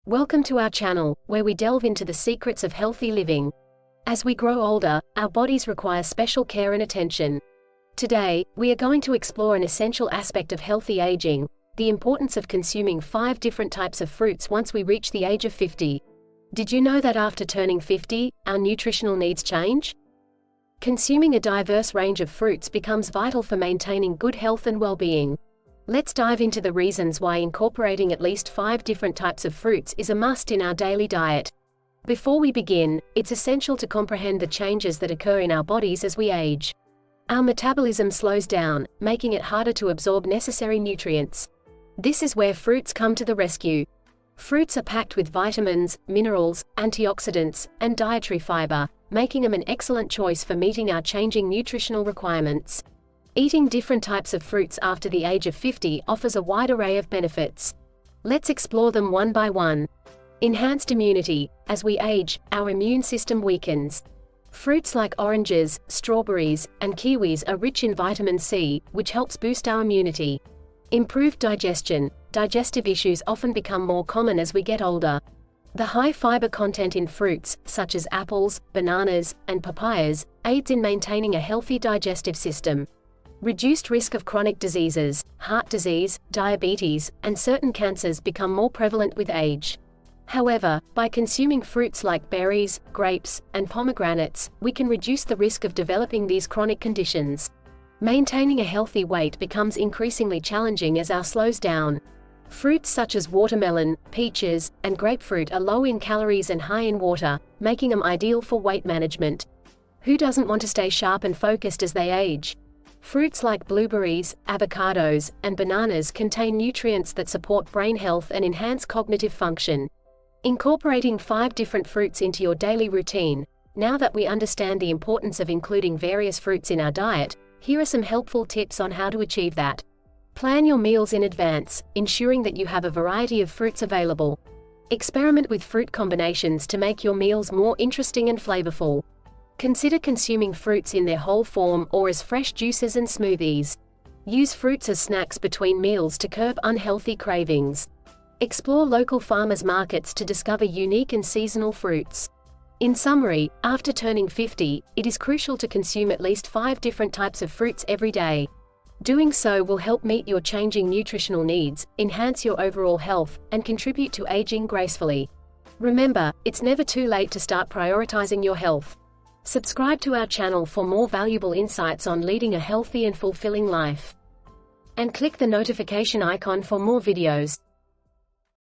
Welcome to our channel, where we delve into the secrets of healthy living. As we grow older, our bodies require special care and attention. Today, we are going to explore an essential aspect of healthy aging, the importance of consuming 5 different types of fruits once we reach the age of 50. Did you know that after turning 50, our nutritional needs change? Consuming a diverse range of fruits becomes vital for maintaining good health and well-being. Let's dive into the reasons why incorporating at least 5 different types of fruits is a must in our daily diet. Before we begin, it's essential to comprehend the changes that occur in our bodies as we age. Our metabolism slows down, making it harder to absorb necessary nutrients. This is where fruits come to the rescue. Fruits are packed with vitamins, minerals, antioxidants, and dietary fiber, making them an excellent choice for meeting our changing nutritional requirements. Eating different types of fruits after the age of 50 offers a wide array of benefits. Let's explore them one by one. Enhanced immunity. As we age, our immune system weakens. Fruits like oranges, strawberries, and kiwis are rich in vitamin C, which helps boost our immunity. Improved digestion. Digestive issues often become more common as we get older. The high fiber content in fruits, such as apples, bananas, and papayas, aids in maintaining a healthy digestive system. Reduced risk of chronic diseases. Heart disease, diabetes, and certain cancers become more prevalent with age. However, by consuming fruits like berries, grapes, and pomegranates, we can reduce the risk of developing these chronic conditions. Maintaining a healthy weight becomes increasingly challenging as our slows down. Fruits such as watermelon, peaches, and grapefruit are low in calories and high in water, making them ideal for weight management. Who doesn't want to stay sharp and focused as they age? Fruits like blueberries, avocados, and bananas contain nutrients that support brain health and enhance cognitive function. Incorporating 5 different fruits into your daily routine. Now that we understand the importance of including various fruits in our diet, here are some helpful tips on how to achieve that. Plan your meals in advance, ensuring that you have a variety of fruits available. Experiment with fruit combinations to make your meals more interesting and flavorful. Consider consuming fruits in their whole form or as fresh juices and smoothies. Use fruits as snacks between meals to curb unhealthy cravings. Explore local farmers markets to discover unique and seasonal fruits. In summary, after turning 50, it is crucial to consume at least 5 different types of fruits every day. Doing so will help meet your changing nutritional needs, enhance your overall health, and contribute to aging gracefully. Remember, it's never too late to start prioritizing your health. Subscribe to our channel for more valuable insights on leading a healthy and fulfilling life. And click the notification icon for more videos.